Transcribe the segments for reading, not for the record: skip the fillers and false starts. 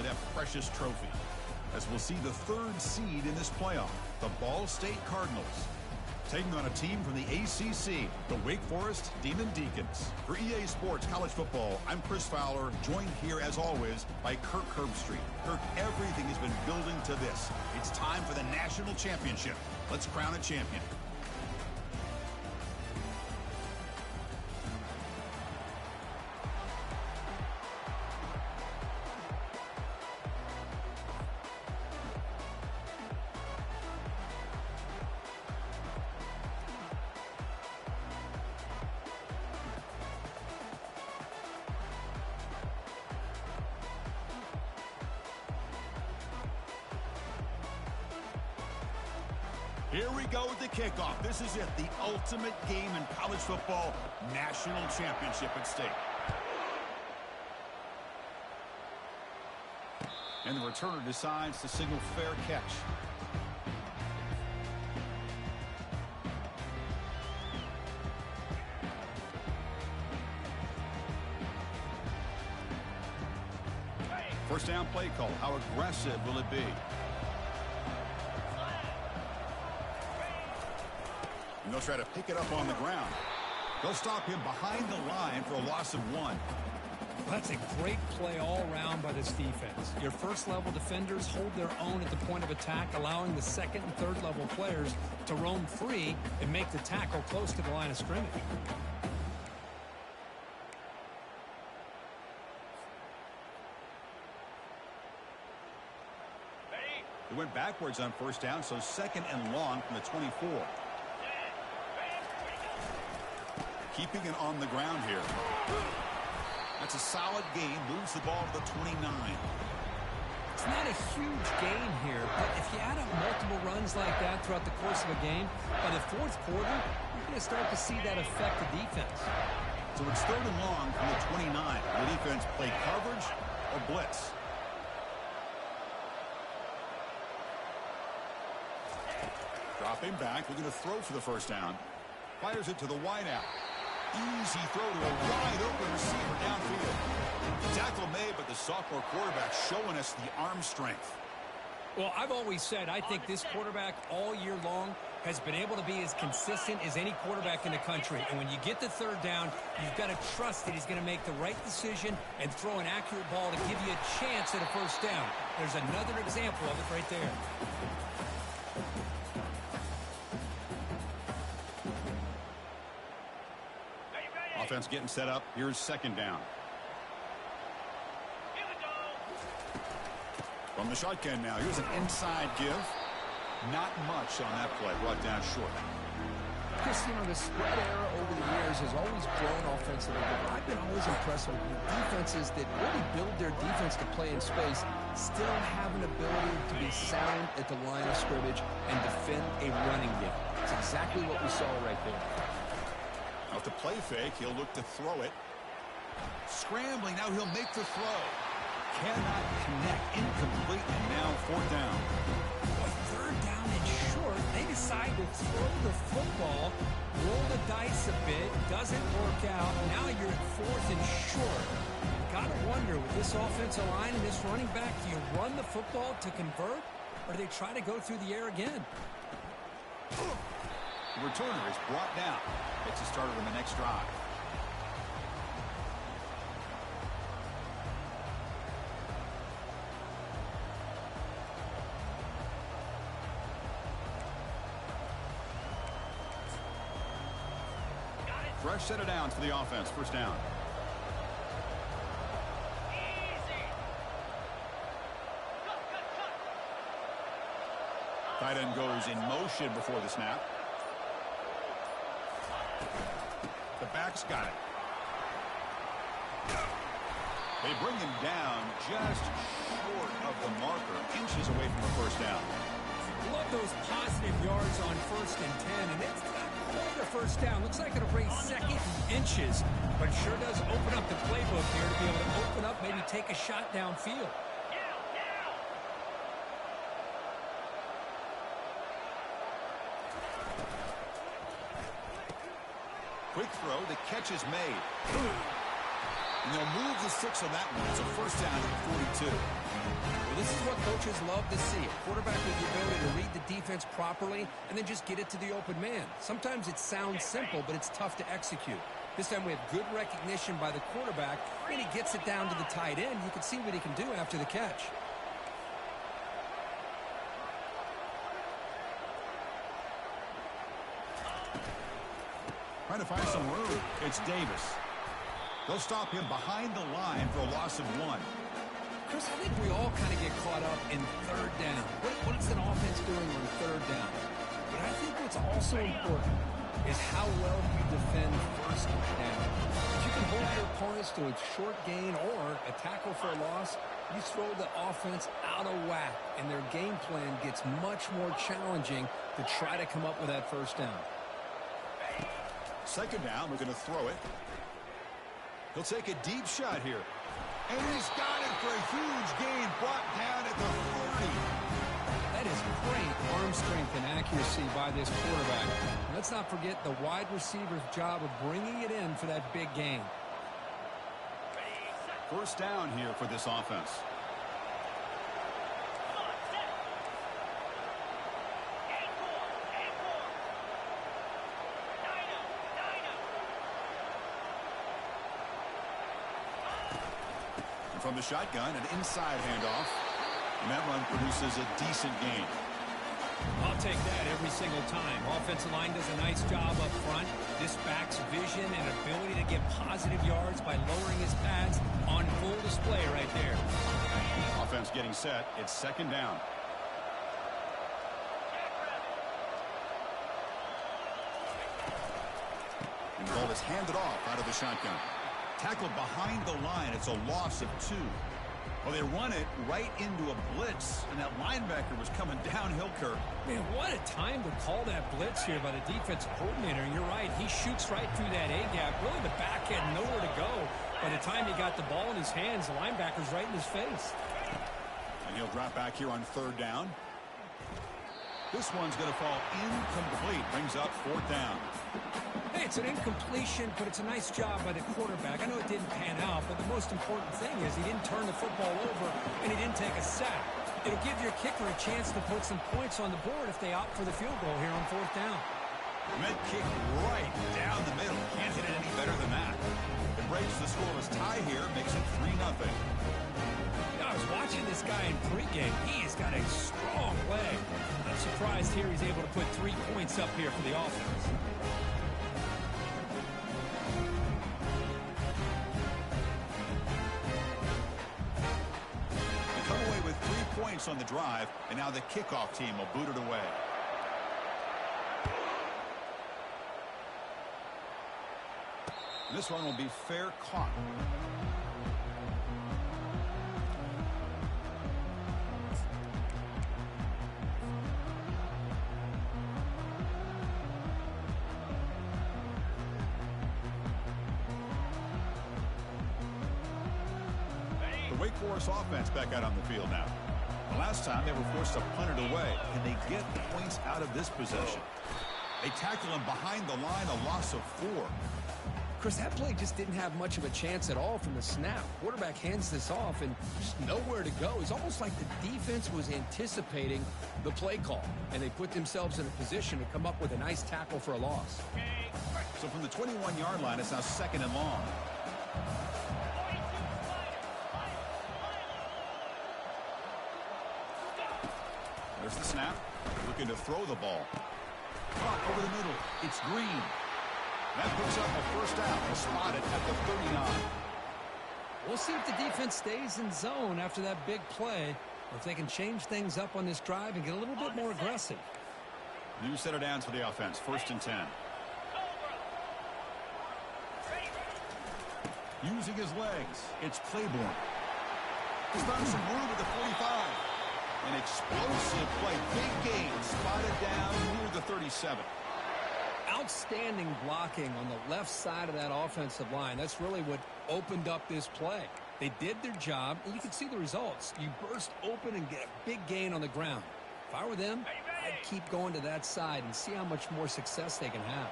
that precious trophy. As we'll see the third seed in this playoff, the Ball State Cardinals, taking on a team from the ACC, the Wake Forest Demon Deacons. For EA Sports College Football, I'm Chris Fowler, joined here as always by Kirk Herbstreit. Kirk, everything has been building to this. It's time for the national championship. Let's crown a champion. Here we go with the kickoff. This is it, the ultimate game in college football, national championship at stake. And the returner decides to signal fair catch. First down play call. How aggressive will it be? And they'll try to pick it up on the ground. They'll stop him behind the line for a loss of 1. That's a great play all around by this defense. Your first-level defenders hold their own at the point of attack, allowing the second and third-level players to roam free and make the tackle close to the line of scrimmage. They went backwards on first down, so second and long from the 24. Keeping it on the ground here. That's a solid gain. Moves the ball to the 29. It's not a huge gain here, but if you add up multiple runs like that throughout the course of a game, by the fourth quarter, you're going to start to see that affect the defense. So it's third and long from the 29. The defense play coverage or blitz. Dropping back, looking to throw for the first down. Fires it to the wideout. Easy throw to a wide open receiver downfield. Tackle made, but the sophomore quarterback showing us the arm strength. Well, I've always said I think this quarterback all year long has been able to be as consistent as any quarterback in the country. And when you get the third down, you've got to trust that he's going to make the right decision and throw an accurate ball to give you a chance at a first down. There's another example of it right there. Offense getting set up. Here's second down. From the shotgun now. Here's an inside give. Not much on that play. Brought down short. Chris, you know, the spread era over the years has always grown offensively, but I've been always impressed with defenses that really build their defense to play in space, still have an ability to be sound at the line of scrimmage and defend a running game. It's exactly what we saw right there. Off the play fake, he'll look to throw it. Scrambling, now he'll make the throw. Cannot connect, incomplete, and now fourth down. Boy, third down and short. They decide to throw the football, roll the dice a bit, doesn't work out. Now you're at fourth and short. Gotta wonder, with this offensive line and this running back, do you run the football to convert, or do they try to go through the air again? The returner is brought down. Gets us started on the next drive. Fresh set of downs for the offense. First down. Tight end goes in motion before the snap. The back's got it. They bring him down just short of the marker, inches away from the first down. Love those positive yards on 1st and 10, and it's another first down. Looks like it'll bring second and inches, but sure does open up the playbook here to be able to open up, maybe take a shot downfield. Quick throw, the catch is made. And they'll move the 6 on that one. It's a first down at 42. This is what coaches love to see. A quarterback with the ability to read the defense properly and then just get it to the open man. Sometimes it sounds simple, but it's tough to execute. This time we have good recognition by the quarterback, and he gets it down to the tight end. You can see what he can do after the catch. Trying to find some room. It's Davis. They'll stop him behind the line for a loss of 1. Chris, I think we all kind of get caught up in third down. What is an offense doing on third down? But I think what's also important is how well you defend first down. If you can hold your opponents to a short gain or a tackle for a loss, you throw the offense out of whack, and their game plan gets much more challenging to try to come up with that first down. Second down, we're going to throw it. He'll take a deep shot here. And he's got it for a huge gain, brought down at the 30. That is great arm strength and accuracy by this quarterback. Let's not forget the wide receiver's job of bringing it in for that big gain. First down here for this offense. From the shotgun, an inside handoff. And that run produces a decent gain. I'll take that every single time. Offensive line does a nice job up front. This back's vision and ability to get positive yards by lowering his pads on full display right there. Offense getting set. It's second down. And the ball is handed off out of the shotgun. Tackled behind the line. It's a loss of 2. Well, they run it right into a blitz, and that linebacker was coming downhill, Kirk. Man, what a time to call that blitz here by the defensive coordinator. And you're right, he shoots right through that A-gap. Really, the back had nowhere to go. By the time he got the ball in his hands, the linebacker's right in his face. And he'll drop back here on third down. This one's going to fall incomplete. Brings up fourth down. Hey, it's an incompletion, but it's a nice job by the quarterback. I know it didn't pan out, but the most important thing is he didn't turn the football over and he didn't take a sack. It'll give your kicker a chance to put some points on the board if they opt for the field goal here on fourth down. Met kick right down the middle. Can't hit it any better than that. It breaks the scoreless tie here, makes it 3-0. I was watching this guy in pregame. He's got a strong leg. I'm surprised here he's able to put 3 points up here for the offense. They come away with 3 points on the drive, and now the kickoff team will boot it away. This one will be fair caught. The Wake Forest offense back out on the field now. The last time they were forced to punt it away. Can they get points out of this possession? They tackle him behind the line, a loss of 4. Chris, that play just didn't have much of a chance at all from the snap. Quarterback hands this off and just nowhere to go. It's almost like the defense was anticipating the play call, and they put themselves in a position to come up with a nice tackle for a loss. So from the 21-yard line, it's now second and long. There's the snap. Looking to throw the ball. Caught over the middle. It's Green. That puts up a first down, spotted at the 39. We'll see if the defense stays in zone after that big play, or if they can change things up on this drive and get a little bit more aggressive. New set of downs for the offense, 1st and 10. Using his legs, it's Claiborne. He's found some room at the 45. An explosive play, big gain, spotted down near the 37. Outstanding blocking on the left side of that offensive line. That's really what opened up this play. They did their job, and you can see the results. You burst open and get a big gain on the ground. If I were them, I'd keep going to that side and see how much more success they can have.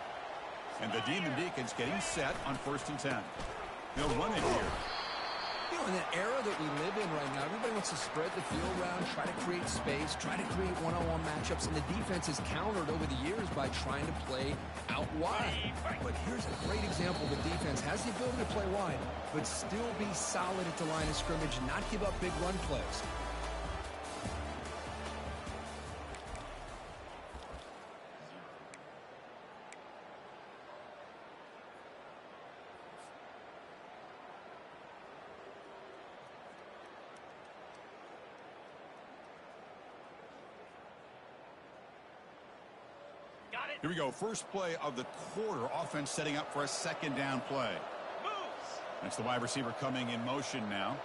And the Demon Deacons getting set on 1st and 10. They'll run it here. You know, in the era that we live in right now, everybody wants to spread the field around, try to create space, try to create one-on-one matchups, and the defense is countered over the years by trying to play out wide. But here's a great example. The defense has the ability to play wide, but still be solid at the line of scrimmage, not give up big run plays. Here we go. First play of the quarter. Offense setting up for a second down play. That's the wide receiver coming in motion now.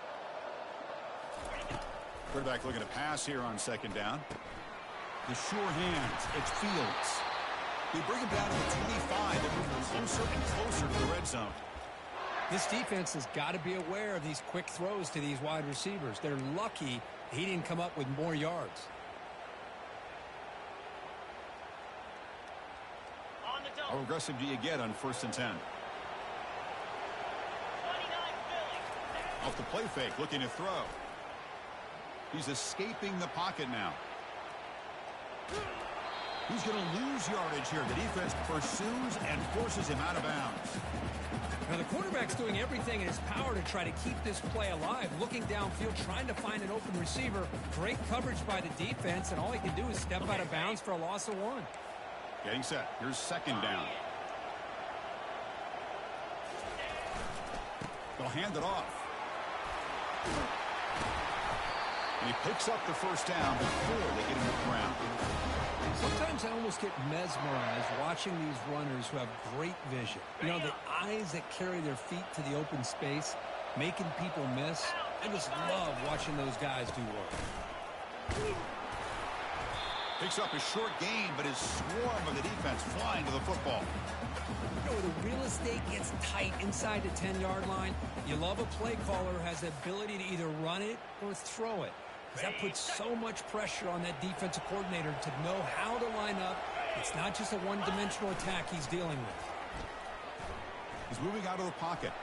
Quarterback looking to pass here on second down. The sure hands. It's Fields. They bring him down to the 25. They're moving closer and closer to the red zone. This defense has got to be aware of these quick throws to these wide receivers. They're lucky he didn't come up with more yards. How aggressive do you get on 1st and 10? Off the play fake, looking to throw. He's escaping the pocket now. He's going to lose yardage here. The defense pursues and forces him out of bounds. Now the quarterback's doing everything in his power to try to keep this play alive, looking downfield, trying to find an open receiver. Great coverage by the defense, and all he can do is step out of bounds for a loss of 1. Getting set. Here's second down. They'll hand it off. And he picks up the first down before they get him to the ground. Sometimes I almost get mesmerized watching these runners who have great vision. You know, the eyes that carry their feet to the open space, making people miss. I just love watching those guys do work. Picks up a short gain, but his swarm of the defense flying to the football. You know, the real estate gets tight inside the 10-yard line. You love a play caller who has the ability to either run it or throw it. That puts so much pressure on that defensive coordinator to know how to line up. It's not just a one-dimensional attack he's dealing with. He's moving out of the pocket.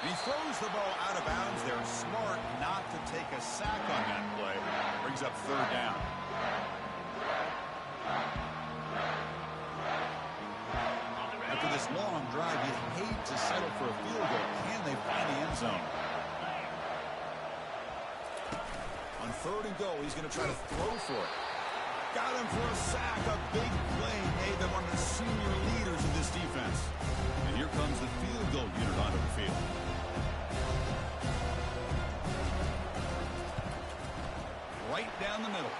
And he throws the ball out of bounds there. Smart not to take a sack on that play. Brings up third down. After this long drive, you'd hate to settle for a field goal. Can they find the end zone? On 3rd and goal, he's going to try to throw for it. Got him for a sack. A big play made them one of the senior leaders of this defense. And here comes the field goal unit onto the field. Right down the middle.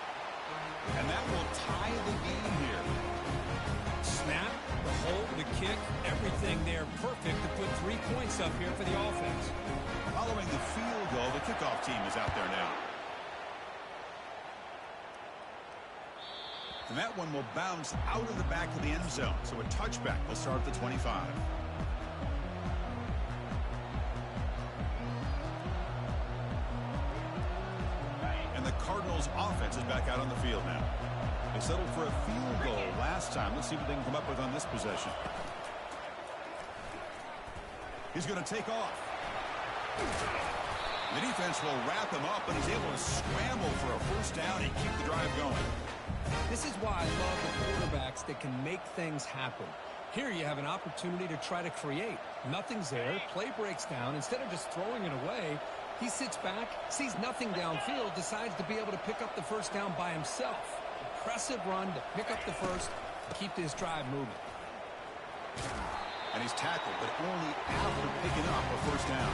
And that will tie the game here. Snap, the hold, the kick, everything there perfect to put 3 points up here for the offense. Following the field goal, the kickoff team is out there now. And that one will bounce out of the back of the end zone. So a touchback will start at the 25. And the Cardinals offense is back out on the field now. They settled for a field goal last time. Let's see what they can come up with on this possession. He's going to take off. The defense will wrap him up, and he's able to scramble for a first down and keep the drive going. This is why I love the quarterbacks that can make things happen. Here you have an opportunity to try to create. Nothing's there. Play breaks down. Instead of just throwing it away, he sits back, sees nothing downfield, decides to be able to pick up the first down by himself. Impressive run to pick up the first, keep this drive moving. And he's tackled, but only after picking up a first down.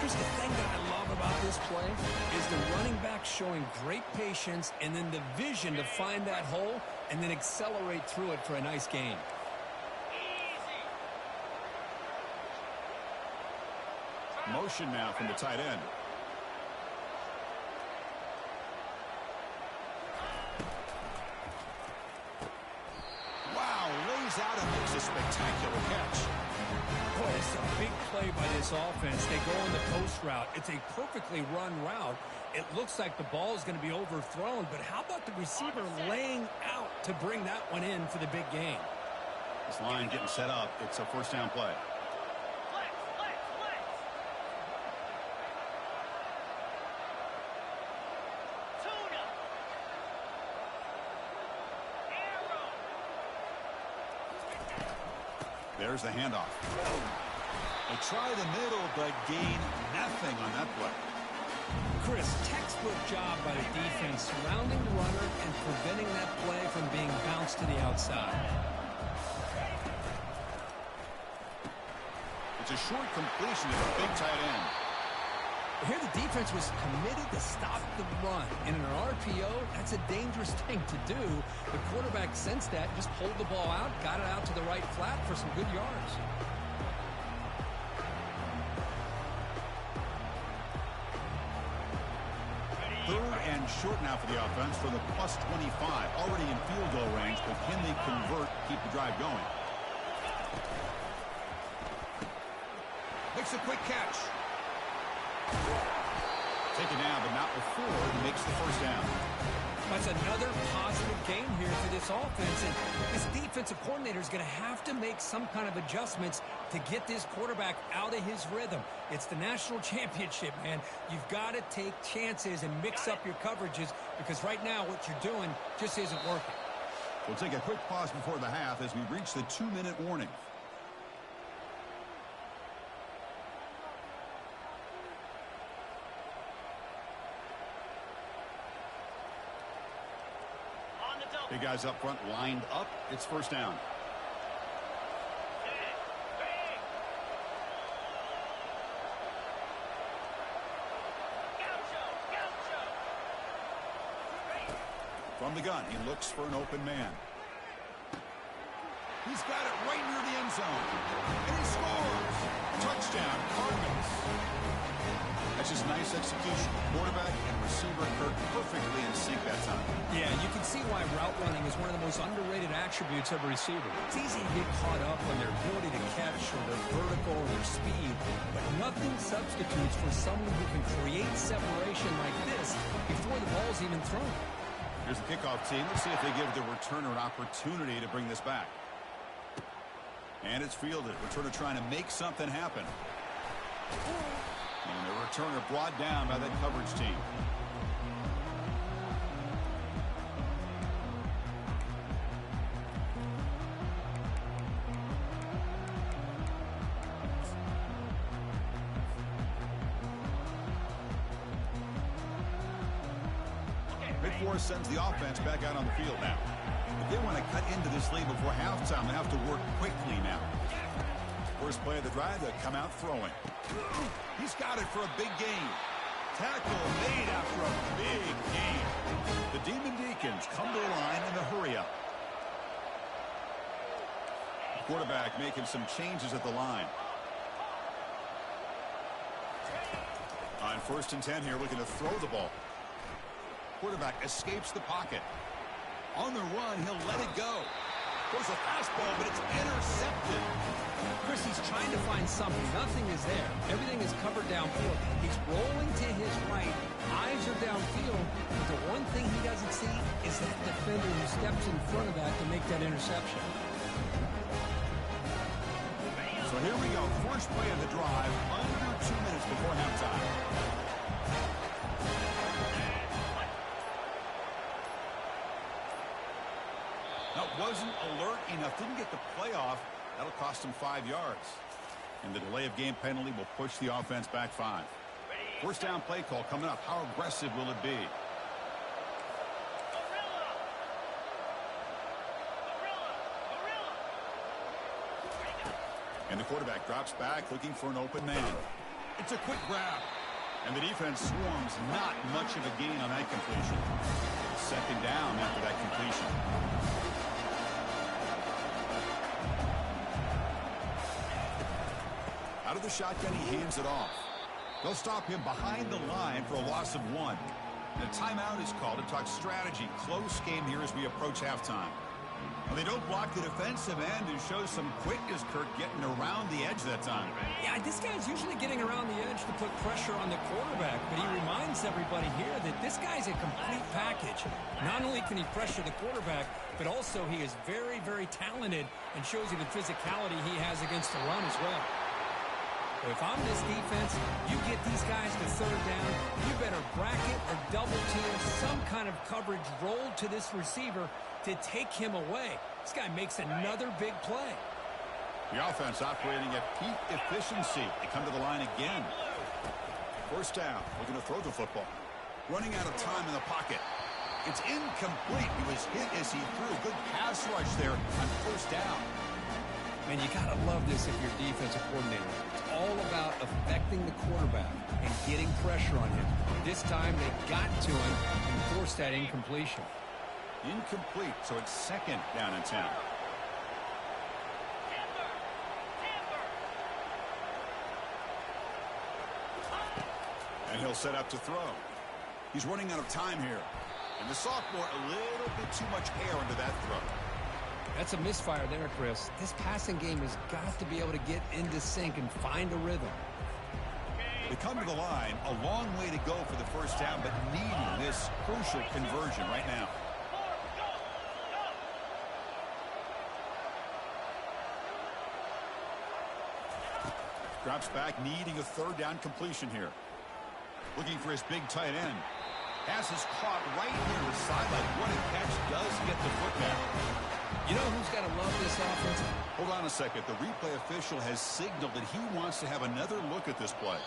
Here's the thing that I love about this play is the running back showing great patience and then the vision to find that hole and then accelerate through it for a nice gain. Motion now from the tight end. Wow, lays out and makes a spectacular catch. Boy, it's a big play by this offense. They go on the post route. It's a perfectly run route. It looks like the ball is going to be overthrown, but how about the receiver laying out to bring that one in for the big gain? This line getting set up. It's a first down play. There's the handoff. They try the middle, but gain nothing on that play. Chris, textbook job by the defense surrounding the runner and preventing that play from being bounced to the outside. It's a short completion to the big tight end. Here the defense was committed to stop the run. And in an RPO, that's a dangerous thing to do. The quarterback sensed that, just pulled the ball out, got it out to the right flat for some good yards. Third and short now for the offense for the plus 25. Already in field goal range, but can they convert, keep the drive going? Makes a quick catch. Taken down, but not before he makes the first down. That's another positive game here for this offense. And this defensive coordinator is going to have to make some kind of adjustments to get this quarterback out of his rhythm. It's the national championship, man. You've got to take chances and mix up your coverages because right now what you're doing just isn't working. We'll take a quick pause before the half as we reach the 2-minute warning. Big guys up front lined up. It's first down. From the gun, he looks for an open man. He's got it right near the end zone. And he scores! Touchdown, Cardinals. That's just nice execution. Quarterback and receiver Kirk perfectly in sync that time. Yeah, you can see why route running is one of the most underrated attributes of a receiver. It's easy to get caught up on their ability to catch or their vertical or their speed, but nothing substitutes for someone who can create separation like this before the ball's even thrown. Here's the kickoff team. Let's see if they give the returner an opportunity to bring this back. And it's fielded. Returner trying to make something happen. And the returner brought down by that coverage team. Midforest sends the offense back out on the field now. If they want to cut into this lead before halftime, they have to work quickly now. First play of the drive, they come out throwing. He's got it for a big gain. Tackle made after a big gain. The Demon Deacons come to the line in a hurry-up. Quarterback making some changes at the line. On 1st and 10 here, looking to throw the ball. Quarterback escapes the pocket. On the run, he'll let it go. Goes a fastball, but it's intercepted. Chris, he's trying to find something. Nothing is there. Everything is covered downfield. He's rolling to his right. Eyes are downfield. But the one thing he doesn't see is that defender who steps in front of that to make that interception. So here we go. First play of the drive. Under 2 minutes before halftime. That wasn't alert enough. Didn't get the play off. That'll cost him 5 yards. And the delay of game penalty will push the offense back 5. First down play call coming up. How aggressive will it be? And the quarterback drops back looking for an open man. It's a quick grab. And the defense swarms. Not much of a gain on that completion. Second down after that completion. Out of the shotgun, he hands it off. They'll stop him behind the line for a loss of 1. And a timeout is called to talk strategy. Close game here as we approach halftime. Well, they don't block the defensive end and show some quickness, Kirk, getting around the edge that time. Yeah, this guy's usually getting around the edge to put pressure on the quarterback, but he reminds everybody here that this guy's a complete package. Not only can he pressure the quarterback, but also he is very, very talented and shows you the physicality he has against the run as well. If I'm this defense, you get these guys to third down, you better bracket or double team some kind of coverage roll to this receiver to take him away. This guy makes another big play. The offense operating at peak efficiency. They come to the line again. First down, looking to throw the football. Running out of time in the pocket. It's incomplete. He was hit as he threw a good pass rush there on first down. Man, you got to love this if you're defensive coordinator. It's all about affecting the quarterback and getting pressure on him. This time they got to him and forced that incompletion. Incomplete, so it's second down and 10. And he'll set up to throw. He's running out of time here. And the sophomore, a little bit too much air under that throw. That's a misfire there, Chris. This passing game has got to be able to get into sync and find a rhythm. They come to the line, a long way to go for the first down, but needing this crucial conversion right now. Drops back, needing a third down completion here. Looking for his big tight end. Pass is caught right near the sideline. What a catch, does get the foot down. You know who's got to love this offense? Hold on a second. The replay official has signaled that he wants to have another look at this play.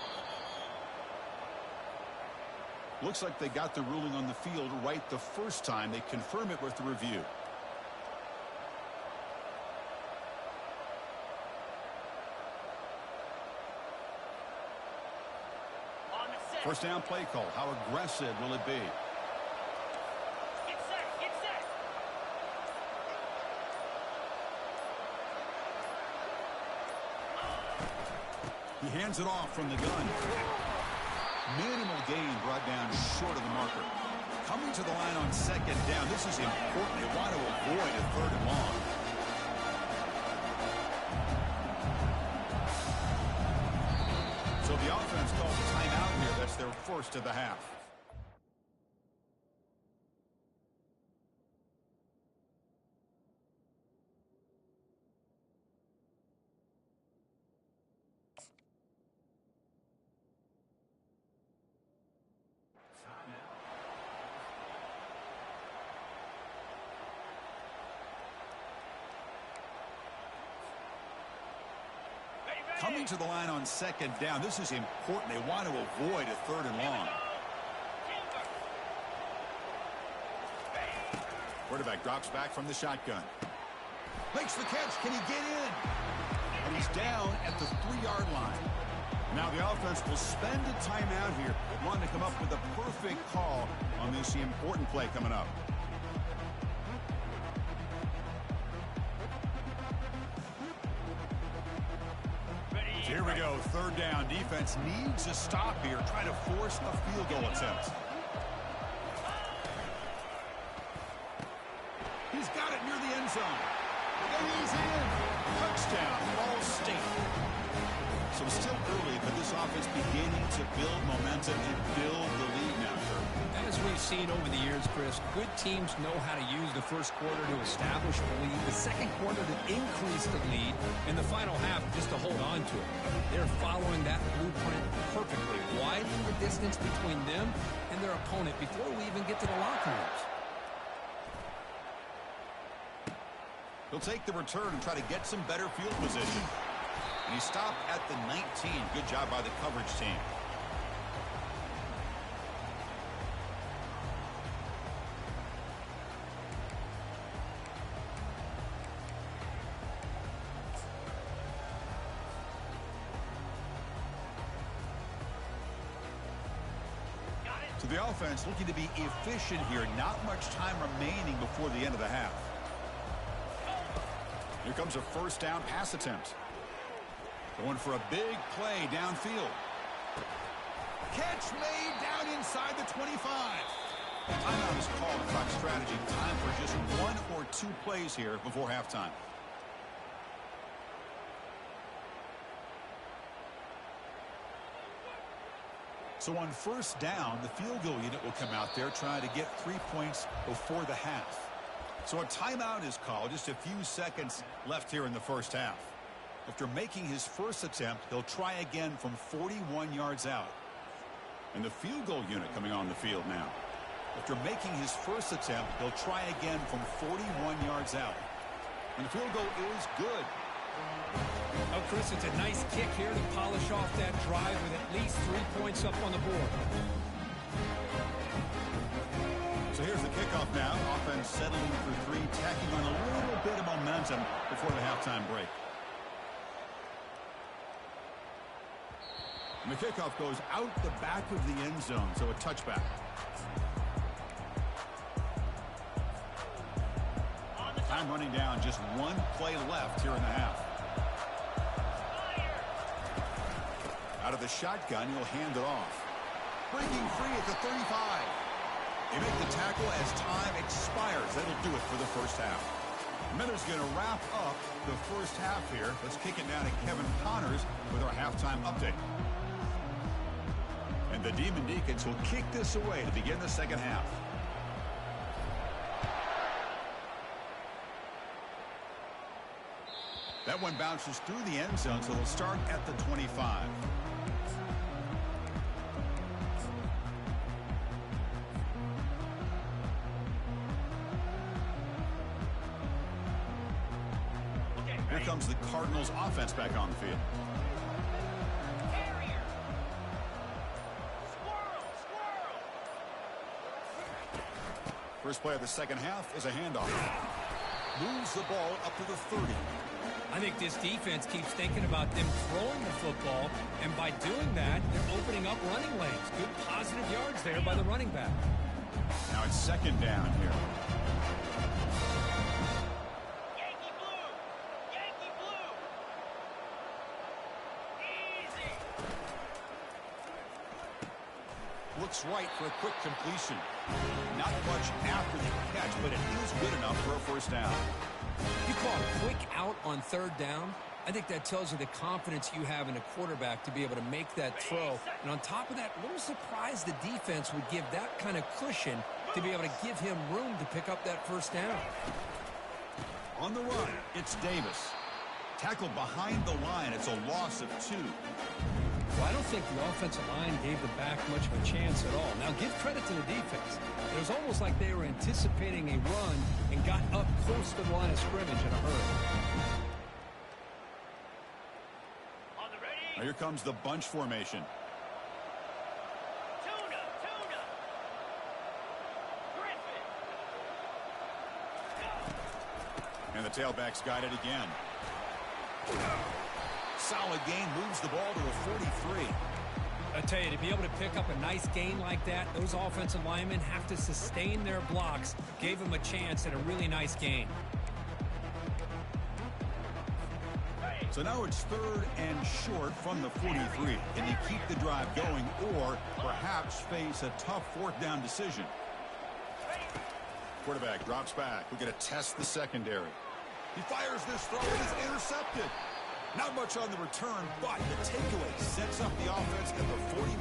Looks like they got the ruling on the field right the first time. They confirm it with the review. First down play call. How aggressive will it be? Get set. He hands it off from the gun. Minimal gain brought down short of the marker. Coming to the line on second down. This is important. They want to avoid a third and long. So the offense calls a timeout here. That's their first of the half. Coming to the line on second down. This is important. They want to avoid a third and long. Quarterback drops back from the shotgun. Makes the catch. Can he get in? And he's down at the 3-yard line. Now the offense will spend a timeout here. Wanting to come up with a perfect call on this important play coming up. Here we go, third down. Defense needs a stop here. Try to force a field goal attempt. He's got it near the end zone. And he's in. Touchdown, Ball State. So still early, but this offense beginning to build momentum and build the lead now. As we've seen over the years, Chris, good teams know how to use the first quarter to establish the lead, the second quarter to increase the lead, and the final half just to hold on to it. They're following that blueprint perfectly, widening the distance between them and their opponent before we even get to the locker rooms. He'll take the return and try to get some better field position. And he stopped at the 19. Good job by the coverage team. So the offense looking to be efficient here. Not much time remaining before the end of the half. Here comes a first down pass attempt. Going for a big play downfield. Catch made down inside the 25. Timeout is called in Fox strategy. Time for just 1 or 2 plays here before halftime. So on first down, the field goal unit will come out there trying to get 3 points before the half. So a timeout is called. Just a few seconds left here in the first half. After making his first attempt, he'll try again from 41 yards out. And the field goal unit coming on the field now. After making his first attempt, he'll try again from 41 yards out. And the field goal is good. Oh, Chris, it's a nice kick here to polish off that drive with at least 3 points up on the board. So here's the kickoff now. Offense settling for three, tacking on a little bit of momentum before the halftime break. And the kickoff goes out the back of the end zone, so a touchback. Time running down, just one play left here in the half. Out of the shotgun, he'll hand it off. Breaking free at the 35. They make the tackle as time expires. That'll do it for the first half. Miller's going to wrap up the first half here. Let's kick it down to Kevin Connors with our halftime update. And the Demon Deacons will kick this away to begin the second half. That one bounces through the end zone, so they'll start at the 25. Here comes the Cardinals offense back on the field. First play of the second half is a handoff. Moves the ball up to the 30. I think this defense keeps thinking about them throwing the football, and by doing that, they're opening up running lanes. Good positive yards there by the running back. Now it's second down here. Yankee blue! Yankee blue! Easy! Looks right for a quick completion. Not much after the catch, but it is good enough for a first down. You call a quick out on third down. I think that tells you the confidence you have in a quarterback to be able to make that throw. And on top of that, a little surprised the defense would give that kind of cushion to be able to give him room to pick up that first down. On the run, it's Davis. Tackled behind the line. It's a loss of 2. Well, I don't think the offensive line gave the back much of a chance at all. Now, give credit to the defense. It was almost like they were anticipating a run and got up close to the line of scrimmage in a hurry. On the ready? Now here comes the bunch formation. Tuna! Griffin! And the tailback's got it again. Solid gain, moves the ball to a 43. I tell you, to be able to pick up a nice gain like that, those offensive linemen have to sustain their blocks. Gave them a chance at a really nice gain. So now it's third and short from the 43. Can you keep the drive going or perhaps face a tough fourth down decision? Quarterback drops back. We're going to test the secondary. He fires this throw and is intercepted. Not much on the return, but the takeaway sets up the offense at the 41.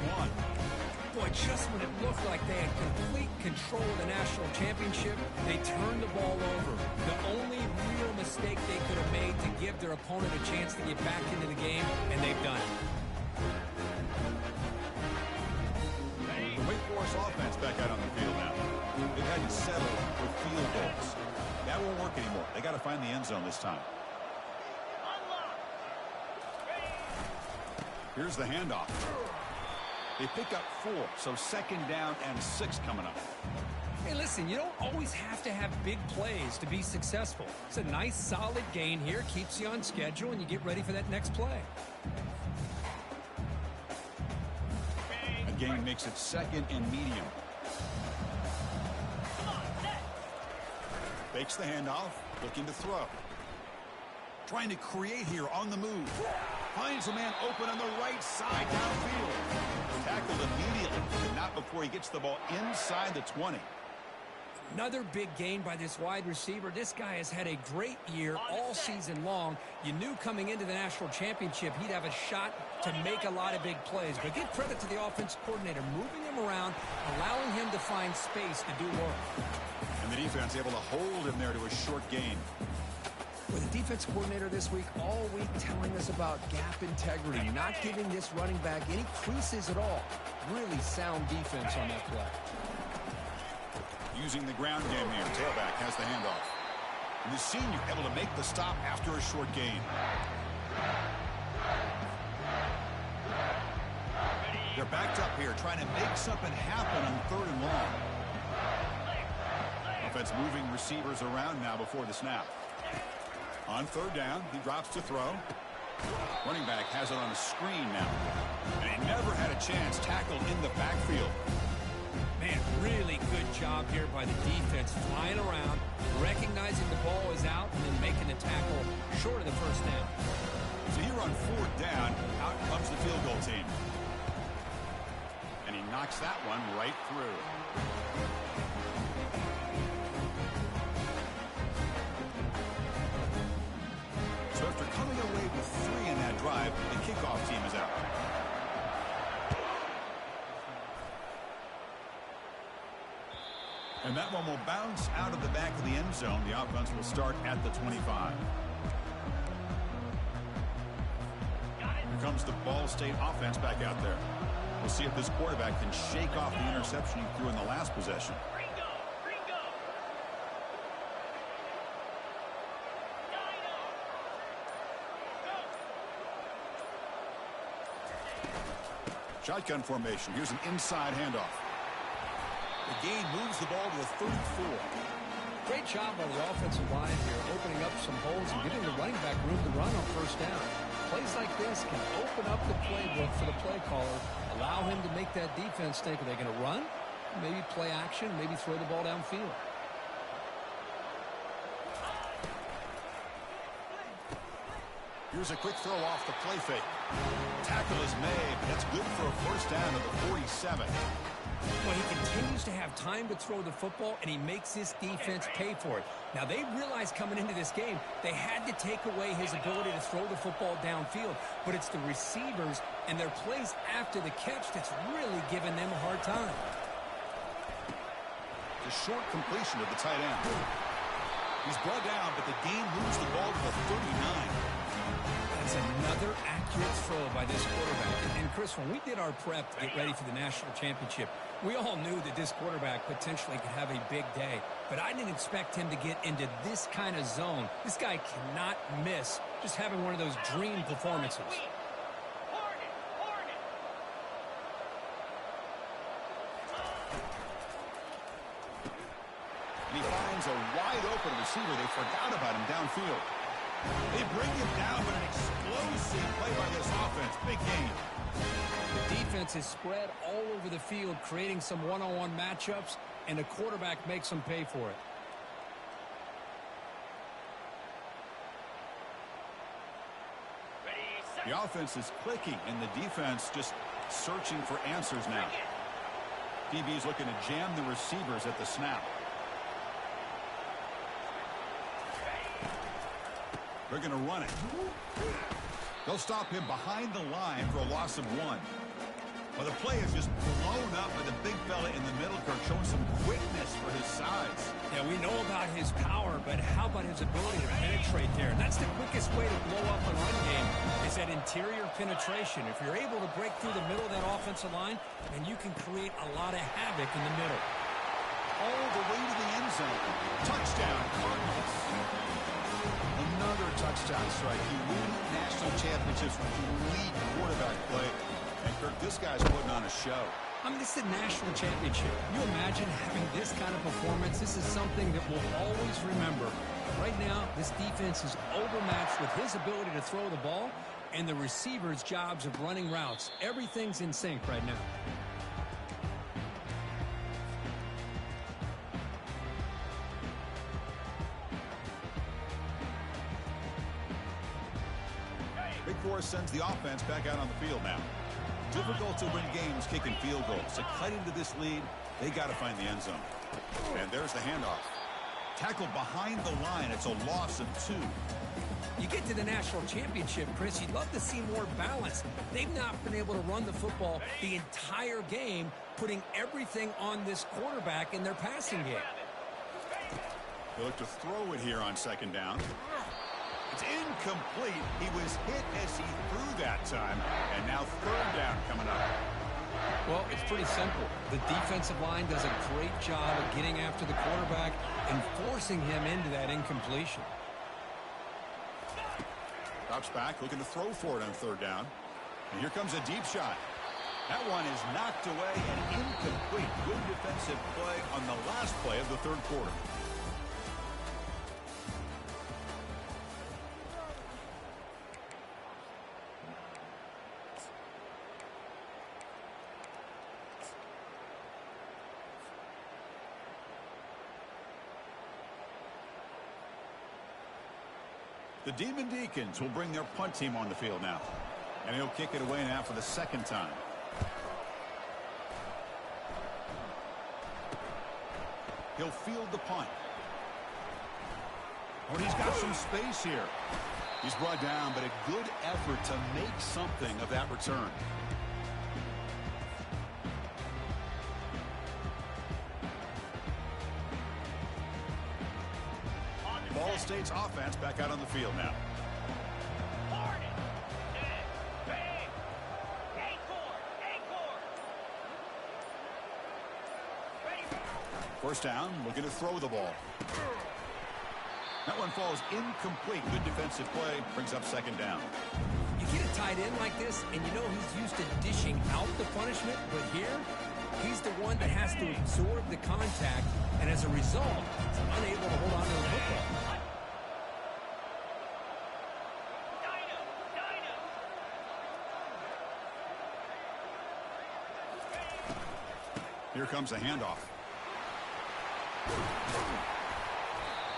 Boy, just when it looked like they had complete control of the national championship, they turned the ball over. The only real mistake they could have made to give their opponent a chance to get back into the game, and they've done it. The Wake Forest offense back out on the field now. They've had to settle for field goals. That won't work anymore. They got to find the end zone this time. Here's the handoff. They pick up 4, so second down and 6 coming up. Hey, listen, you don't always have to have big plays to be successful. It's a nice, solid gain here, keeps you on schedule, and you get ready for that next play. A gain makes it second and medium. Fakes the handoff, looking to throw. Trying to create here on the move. Finds a man open on the right side downfield. Tackled immediately, but not before he gets the ball inside the 20. Another big gain by this wide receiver. This guy has had a great year all season long. You knew coming into the national championship he'd have a shot to make a lot of big plays. But give credit to the offense coordinator, moving him around, allowing him to find space to do work. And the defense able to hold him there to a short gain. With the defense coordinator this week, all week telling us about gap integrity, not giving this running back any creases at all. Really sound defense on that play. Using the ground game here. Tailback has the handoff. And the senior able to make the stop after a short gain. They're backed up here trying to make something happen on 3rd and long. Offense moving receivers around now before the snap. On 3rd down, he drops to throw. Running back has it on a screen now. And he never had a chance tackled in the backfield. Man, really good job here by the defense, flying around, recognizing the ball is out, and then making the tackle short of the first down. So here on 4th down, out comes the field goal team. And he knocks that one right through. So after coming away with 3 in that drive, the kickoff team is out. And that one will bounce out of the back of the end zone. The offense will start at the 25. Here comes the Ball State offense back out there. We'll see if this quarterback can shake off the interception he threw in the last possession. Ringo. Shotgun formation. Here's an inside handoff. The game moves the ball to the 34. Great job by the offensive line here, opening up some holes and giving the running back room to run on 1st down. Plays like this can open up the playbook for the play caller, allow him to make that defense think, are they going to run? Maybe play action, maybe throw the ball downfield. Here's a quick throw off the play fake. Tackle is made, but that's good for a 1st down at the 47. Well, he continues to have time to throw the football, and he makes his defense pay for it. Now, they realized coming into this game they had to take away his ability to throw the football downfield, but it's the receivers and their plays after the catch that's really giving them a hard time. The short completion of the tight end. He's brought down, but the game moves the ball to the 39. That's another accurate throw by this quarterback. And Chris, when we did our prep to get ready for the national championship, we all knew that this quarterback potentially could have a big day. But I didn't expect him to get into this kind of zone. This guy cannot miss just having one of those dream performances. And he finds a wide open receiver. They forgot about him downfield. They bring him down, but an explosive play by this offense. Big gain. The defense is spread all over the field, creating some one-on-one matchups, and the quarterback makes them pay for it. The offense is clicking, and the defense just searching for answers now. DB's looking to jam the receivers at the snap. They're going to run it. They'll stop him behind the line for a loss of 1. Well, the play is just blown up by the big fella in the middle, Kirk, showing some quickness for his size. Yeah, we know about his power, but how about his ability to penetrate there? That's the quickest way to blow up a run game, is that interior penetration. If you're able to break through the middle of that offensive line, then you can create a lot of havoc in the middle. All the way to the end zone. Touchdown, Cardinals. Another touchdown strike. You win national championships with elite quarterback play. And Kirk, this guy's putting on a show. I mean, this is a national championship. Can you imagine having this kind of performance? This is something that we'll always remember. Right now, this defense is overmatched with his ability to throw the ball and the receivers' jobs of running routes. Everything's in sync right now. Big Forest sends the offense back out on the field now. Difficult to win games kicking field goals. To cut into this lead, they got to find the end zone. And there's the handoff. Tackled behind the line. It's a loss of 2. You get to the national championship, Chris, you'd love to see more balance. They've not been able to run the football the entire game, putting everything on this quarterback in their passing game. They look to throw it here on 2nd down. It's incomplete. He was hit as he threw that time. And now 3rd down coming up. Well, it's pretty simple. The defensive line does a great job of getting after the quarterback and forcing him into that incompletion. Drops back, looking to throw for it on third down. And here comes a deep shot. That one is knocked away and incomplete. Good defensive play on the last play of the third quarter. The Demon Deacons will bring their punt team on the field now. And he'll kick it away now for the second time. He'll field the punt. Oh, and he's got some space here. He's brought down, but a good effort to make something of that return. Ball State's offense back out on the field now. First down, looking to throw the ball. That one falls incomplete. Good defensive play, brings up second down. You get a tight end like this, and you know he's used to dishing out the punishment, but here, he's the one that has to absorb the contact, and as a result, he's unable to hold on to the football. Here comes a handoff.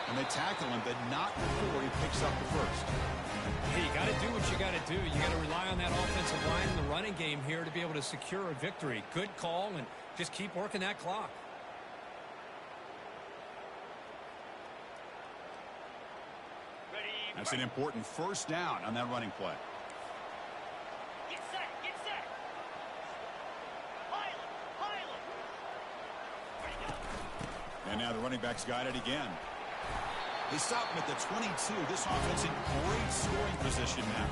And they tackle him, but not before he picks up the first. Hey, you got to do what you got to do. You got to rely on that offensive line in the running game here to be able to secure a victory. Good call, and just keep working that clock. That's an important first down on that running play. Get set, get set. Highland. Ready to go. And now the running back's got it again. They stop him at the 22. This offense in great scoring position now.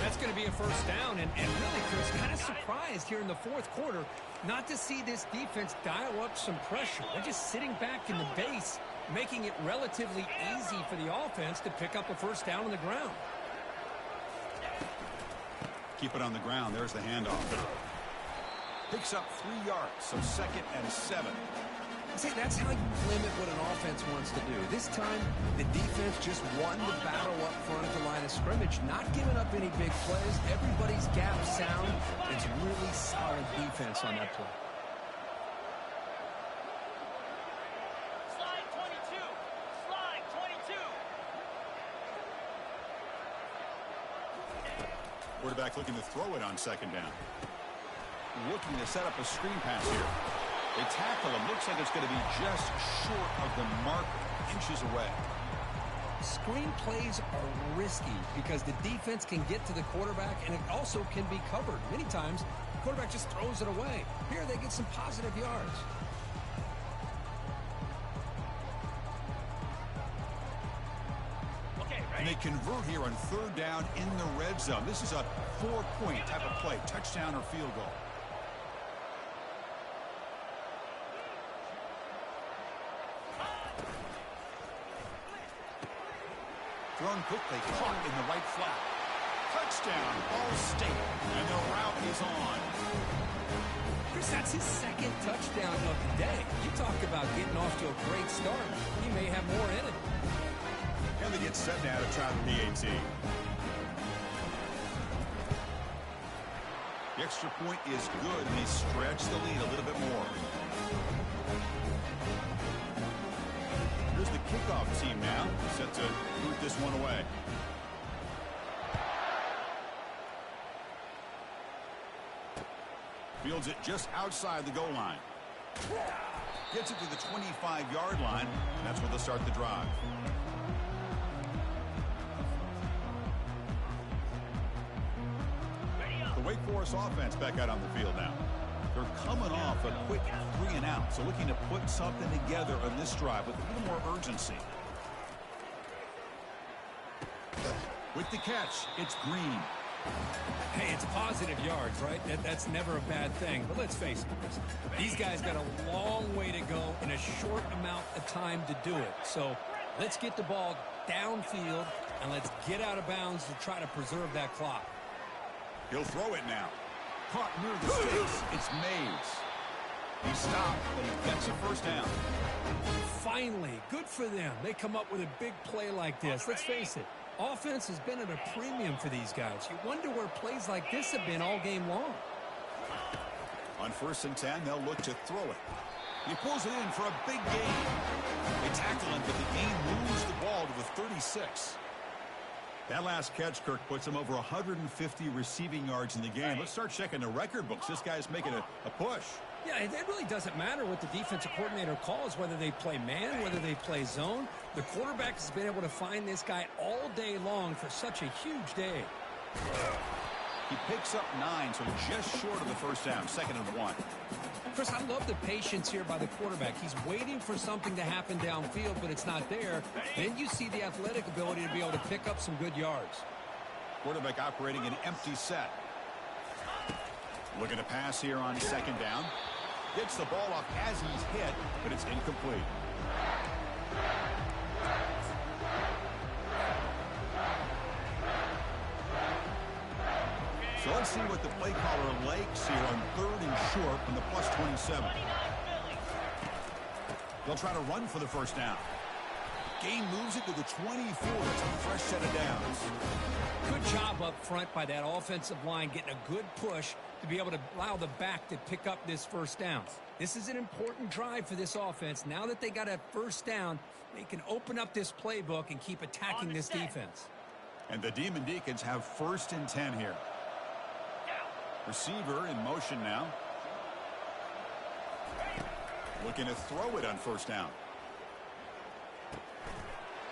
That's going to be a first down, and really, Chris, kind of surprised here in the fourth quarter not to see this defense dial up some pressure. They're just sitting back in the base, making it relatively easy for the offense to pick up a first down on the ground. Keep it on the ground. There's the handoff. Picks up 3 yards, so 2nd and 7. See, that's how you limit what an offense wants to do. This time, the defense just won the battle up front at the line of scrimmage, not giving up any big plays. Everybody's gap sound. It's really solid defense on that play. Slide 22. Slide 22. Quarterback looking to throw it on second down. Looking to set up a screen pass here. They tackle him. Looks like it's going to be just short of the mark, inches away. Screen plays are risky because the defense can get to the quarterback, and it also can be covered. Many times, the quarterback just throws it away. Here, they get some positive yards. Okay, And ready? they convert here on third down in the red zone. This is a 4-point type of play, touchdown or field goal. Thrown quickly, caught in the right flat. Touchdown, Ball State, and the route is on. Chris, that's his second touchdown of the day. You talk about getting off to a great start. He may have more in it. And they get set now to try the PAT. The extra point is good, and they stretch the lead a little bit more. Here's the kickoff team now, set to boot this one away. Fields it just outside the goal line. Gets it to the 25-yard line, and that's where they'll start the drive. The Wake Forest offense back out on the field now. They're coming off a quick 3-and-out, so looking to put something together on this drive with a little more urgency. With the catch, it's Green. Hey, it's positive yards, right? That's never a bad thing. But let's face it, Chris, these guys got a long way to go in a short amount of time to do it. So let's get the ball downfield, and let's get out of bounds to try to preserve that clock. He'll throw it now. Caught near the sticks. It's Mays. He stopped, but he gets a first down. Finally, good for them. They come up with a big play like this. Let's face it, offense has been at a premium for these guys. You wonder where plays like this have been all game long. On 1st and 10, they'll look to throw it. He pulls it in for a big gain. They tackle him, but the gain moves the ball to the 36. That last catch, Kirk, puts him over 150 receiving yards in the game. Let's start checking the record books. This guy's making a push. Yeah, it really doesn't matter what the defensive coordinator calls, whether they play man, whether they play zone. The quarterback has been able to find this guy all day long for such a huge day. He picks up 9, so just short of the first down, 2nd and 1. Chris, I love the patience here by the quarterback. He's waiting for something to happen downfield, but it's not there. Then you see the athletic ability to be able to pick up some good yards. Quarterback operating an empty set. Looking to pass here on 2nd down. Gets the ball off as he's hit, but it's incomplete. So let's see what the play caller likes here on 3rd and short from the +27. They'll try to run for the first down. Gain moves it to the 24. It's a fresh set of downs. Good job up front by that offensive line, getting a good push to be able to allow the back to pick up this first down. This is an important drive for this offense. Now that they got a first down, they can open up this playbook and keep attacking this defense. And the Demon Deacons have 1st and 10 here. Receiver in motion now. Looking to throw it on 1st down.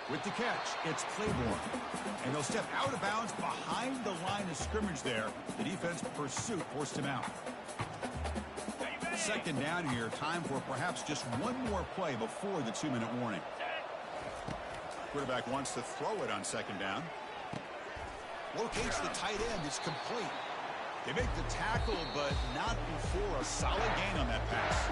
With the catch, it's Claiborne. And he'll step out of bounds behind the line of scrimmage there. The defense pursuit forced him out. 2nd down here. Time for perhaps just one more play before the 2-minute warning. Quarterback wants to throw it on 2nd down. Locates the tight end. It's complete. They make the tackle, but not before a solid gain on that pass.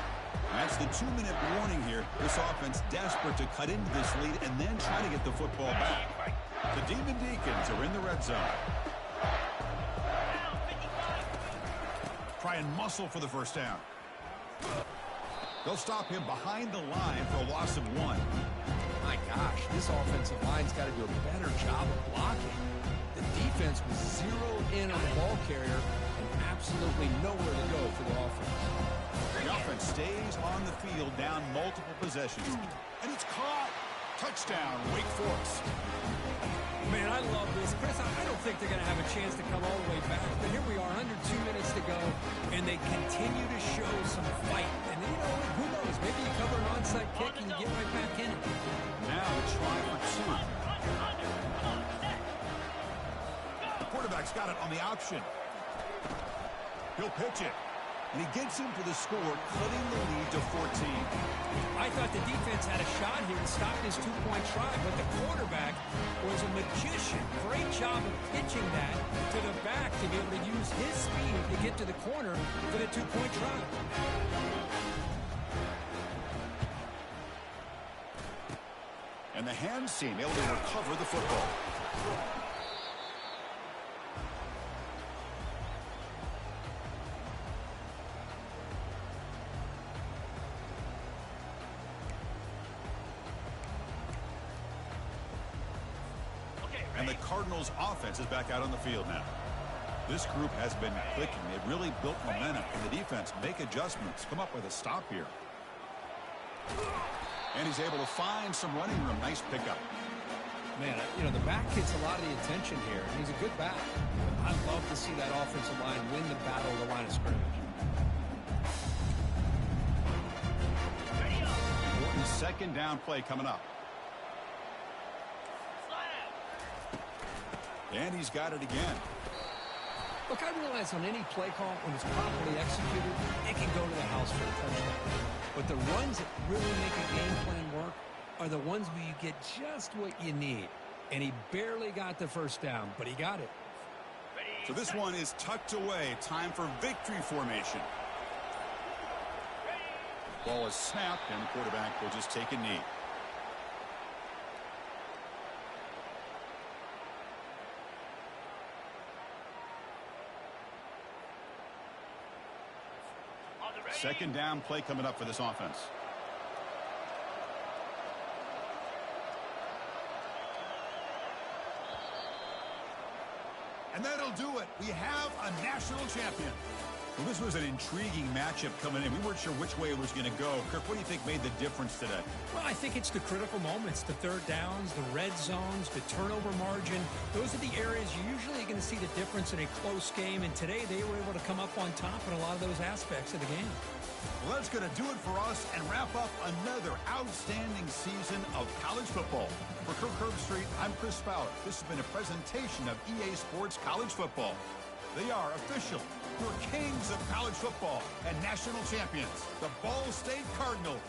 That's the 2-minute warning here. This offense desperate to cut into this lead and then try to get the football back. The Demon Deacons are in the red zone. Try and muscle for the first down. They'll stop him behind the line for a loss of 1. My gosh, this offensive line's got to do a better job of blocking. The defense was zeroed in on the ball carrier and absolutely nowhere to go for the offense. The offense stays on the field down multiple possessions. And it's caught. Touchdown, Wake Forest. Man, I love this. Chris, I don't think they're going to have a chance to come all the way back. But here we are, under 2 minutes to go, and they continue to show some fight. And, you know, who knows? Maybe you cover an onside kick and you get right back in it. Now a try for 2. The quarterback's got it on the option. He'll pitch it. And he gets him for the score, cutting the lead to 14. I thought the defense had a shot here to stop this 2-point try, but the quarterback was a magician. Great job of pitching that to the back to be able to use his speed to get to the corner for the 2-point try. And the hands team able to recover the football. And the Cardinals offense is back out on the field now. This group has been clicking. They've really built momentum. And the defense make adjustments. Come up with a stop here. And he's able to find some running room. Nice pickup. Man, you know, the back gets a lot of the attention here. He's a good back. I love to see that offensive line win the battle of the line of scrimmage. Important 2nd down play coming up. And he's got it again. Look, I realize on any play call, when it's properly executed, it can go to the house for a touchdown. But the runs that really make a game plan work are the ones where you get just what you need. And he barely got the first down, but he got it. So this one is tucked away. Time for victory formation. Ball is snapped, and the quarterback will just take a knee. Second down play coming up for this offense. And that'll do it. We have a national champion. Well, this was an intriguing matchup coming in. We weren't sure which way it was going to go. Kirk, what do you think made the difference today? Well, I think it's the critical moments, the third downs, the red zones, the turnover margin. Those are the areas you're usually going to see the difference in a close game. And today they were able to come up on top in a lot of those aspects of the game. Well, that's going to do it for us and wrap up another outstanding season of college football. For Kirk Herbstreit, I'm Chris Fowler. This has been a presentation of EA Sports College Football. They are official, your kings of college football and national champions, the Ball State Cardinals.